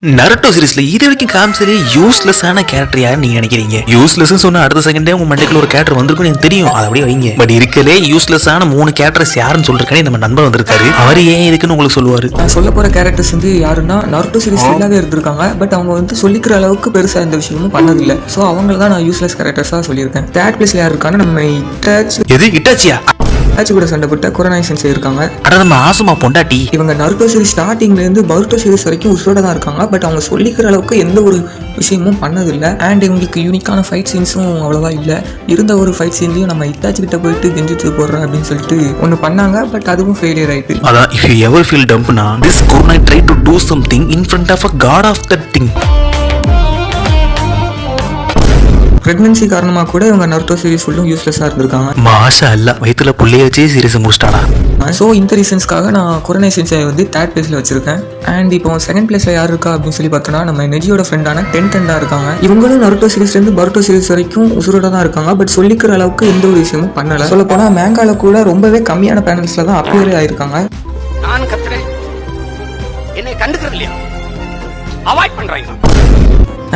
Naruto சீரிஸ்ல இது வரைக்கும் காமிச்சதே யூஸ்லெஸ்ஸான character யாருன்னு நீங்க நினைக்கிறீங்க? யூஸ்லெஸ் சொன்ன அடுத்த செகண்டே உங்க மண்டைக்குள்ள ஒரு கேரக்டர் வந்திருக்கும் எனக்கு தெரியும், அதை அப்படியே வைங்க. பட் இருக்கலே யூஸ்லெஸ்ஸான 3 கேரக்டர்ஸ் யாருன்னு சொல்றேன் நம்ம நண்பர் வந்திருக்காரு. அவர் ஏன் இதுக்குன்னு உங்களுக்கு சொல்லுவாரு. நான் சொல்ல போற கேரக்டர்ஸ் யாருன்னா நருட்டோ சீரிஸ் எல்லாவே இருந்திருக்காங்க. பட் அவங்க சொல்லிக்கிற அளவுக்கு பெருசா எந்த விஷயமும் பண்ணதில்லை. ஸோ அவங்கள தான் நான் யூஸ்லெஸ் கேரக்டர்ஸா சொல்லியிருக்கேன். தேர்ட் பிளேஸ்ல யார் இருக்கான்னு நம்ம இட்டாச்சியா கூட சண்டைப்பட்ட குரோனாய் சென்சை இருக்காங்க. நம்ம ஆசுமா பொண்டாட்டி. இவங்க நருட்டோ சீரிஸ் ஸ்டார்டிங்ல இருந்து பருட்டோ சீரிஸ் வரைக்கும் உசுரோட தான் இருக்காங்க. பட் அவங்க சொல்லிக்கிற அளவுக்கு எந்த ஒரு விஷயமும் பண்ணதில்லை. அண்ட் இவங்களுக்கு யூனிக்கான ஃபைட் சீன்ஸும் அவ்வளோவா இல்லை. இருந்த ஒரு ஃபைட் சீன்லையும் நம்ம இட்டாச்சி கிட்ட போயிட்டு கெஞ்சிட்டு போடுறேன் அப்படின்னு சொல்லிட்டு ஒன்று பண்ணாங்க. பட் அதுவும் ஃபெயிலியர் ஆயிட்டு. அதான் if you ever feel dumpனா this Kuronai try to do something in front of a god of that thing. Pregnancy காரணமாக கூட இவங்க நருட்டோ சீரிஸ் ஃபுல்லும் யூஸ்லெஸ்ஸாக இருந்திருக்காங்க. மாஷா அல்ல வயிற்றுல புள்ளைய வச்சே சீரிஸ் முடிச்சிட்டானா. ஸோ இந்த ரீசன்ஸ்க்காக நான் குரோனாய் சென்சை தேர்ட் பிளேஸில் வச்சிருக்கேன். அண்ட் இப்போ செகண்ட் பிளேஸில் யார் இருக்கா அப்படின்னு சொல்லி பார்த்தோன்னா நம்ம நெஜியோட ஃப்ரெண்டான டென்டா இருக்காங்க. இவங்களும் நருட்டோ சீரிஸ்லேருந்து பருட்டோ சீரிஸ் வரைக்கும் உசுரோட தான் இருக்காங்க. பட் சொல்லிக்கிற அளவுக்கு எந்த ஒரு விஷயமும் பண்ணலை. சொல்ல போனால் மேங்கால கூட ரொம்பவே கம்மியான பேனல்ஸில் தான் அப்பியரே ஆயிருக்காங்க. நான் கத்துறேன், என்னை கண்டுக்கிறது இல்லையா, அவாய்ட் பண்றாங்க.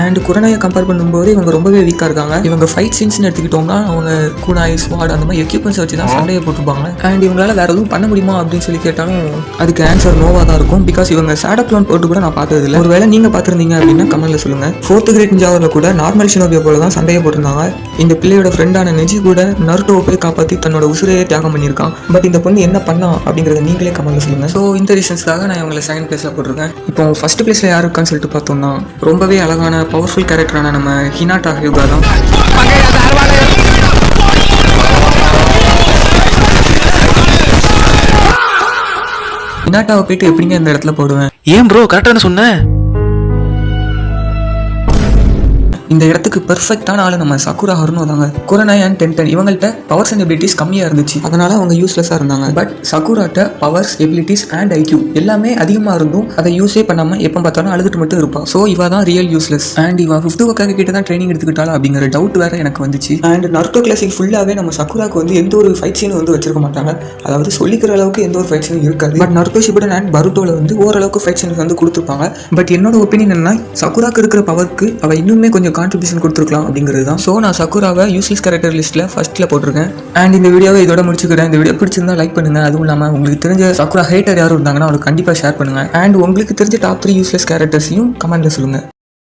அண்ட் குரோனாயை கம்பேர் பண்ணும்போது இவங்க ரொம்பவே வீக்காக இருக்காங்க. இவங்க ஃபைட் சீன்ஸ்னு எடுத்துக்கிட்டோம்னா அவங்க குனாய் ஸ்வாட் அந்த மாதிரி எக்யூப்மெண்ட்ஸ் வச்சு தான் சண்டையை போட்டுருப்பாங்க. அண்ட் இவங்களால வேற எதுவும் பண்ண முடியுமா அப்படின்னு சொல்லி கேட்டாலும் அதுக்கு ஆன்சர் நோவாக தான் இருக்கும். பிகாஸ் இவங்க ஷேடோ க்ளோன் போட்டு கூட நான் பார்த்தது இல்லை. ஒருவேளை நீங்கள் பார்த்துருந்தீங்க அப்படின்னா கமெண்ட்ல சொல்லுங்க. 4th கிரேட் நிஞ்சாவில் கூட நார்மல் ஷினோபியா போல தான் சண்டையை போட்டிருந்தாங்க. இந்த பிள்ளையோட ஃப்ரெண்டான நெஜி கூட நருட்டோவை போய் காப்பாற்றி தன்னோட உசுரையே தியாகம் பண்ணியிருக்கான். பட் இந்த பொண்ணு என்ன பண்ணா அப்படிங்கிறத நீங்களே கமெண்ட்ல சொல்லுங்க. ஸோ இந்த ரீசன்ஸ்க்காக நான் இவங்களை செகண்ட் பிளேஸில் போட்டிருக்கேன். இப்போ ஃபர்ஸ்ட் பிளேஸில் யார் இருக்கான்னு சொல்லிட்டு பார்த்தோம்னா ரொம்பவே அழகான பவர்ஃபுல் கேரக்டரான நம்ம ஹினாட்டா ஹியூகா தான். ஹினாட்டாவை போயிட்டு எப்படிங்க இந்த இடத்துல போடுவேன்? ஏன் ப்ரோ கரெக்டான சொன்ன? இந்த இடத்துக்கு பெர்ஃபெக்டான ஆளு நம்ம சக்குரா ஹருனோ தாங்க. குரோனாய் அண்ட் டென்டன் இவங்கள்ட்ட பவர்ஸ் அண்ட் எபிலிட்டிஸ் கம்மியாக இருந்துச்சு. அதனால அவங்க யூஸ்லெஸ்ஸாக இருந்தாங்க. பட் சக்குராட்ட பவர்ஸ் எபிலிட்டிஸ் அண்ட் ஐக்யூ எல்லாமே அதிகமாக இருந்தும் அதை யூஸே பண்ணாமல் எப்போ பார்த்தாலும் அழுதுட்டு மட்டும் இருப்பான். ஸோ இவ தான் ரியல் யூஸ்லெஸ். அண்ட் இவ 5th ஹோக்காகே கிட்ட தான் ட்ரைனிங் எடுத்துக்கிட்டாலும் அப்படிங்கிற டவுட் வேற எனக்கு வந்துச்சு. அண்ட் நருட்டோ கிளாசிக் ஃபுல்லாகவே நம்ம சக்குராக்கு எந்த ஒரு ஃபைட் சீனும் வச்சிருக்க மாட்டாங்க. அதாவது சொல்லிக்கிற அளவுக்கு எந்த ஒரு ஃபைட் சீனும் இருக்காது. பட் நருட்டோ ஷிபுடன் அண்ட் பருட்டோவில் ஓரளவுக்கு ஃபைட் சீன்ஸ் கொடுத்துருப்பாங்க. பட் என்னோட ஒப்பீனியன் என்ன, சக்குராக்கு இருக்கிற பவருக்கு அவ இன்னுமே கொஞ்சம் கான்ட்ரிபியூஷன் கொடுத்துருக்கலாம் அப்படிங்கிறது தான். ஸோ நான் சக்குராவை யூஸ்லெஸ் கேரக்டர் லிஸ்ட்டில் ஃபர்ஸ்ட்டில் போட்டிருக்கேன். அண்ட் இந்த வீடியோவை இதோட முடிச்சுக்கிறேன். இந்த வீடியோ பிடிச்சிருந்தா லைக் பண்ணுங்க. அதுவும் இல்லாமல் உங்களுக்கு தெரிஞ்ச சக்குரா ஹேட்டர் யாரும் இருந்தாங்கன்னா அவங்களுக்கு கண்டிப்பாக ஷேர் பண்ணுங்க. அண்ட் உங்களுக்கு தெரிஞ்ச டாப் 3 யூஸ்லெஸ் கேரக்டர்ஸையும் கமெண்ட்ல சொல்லுங்க.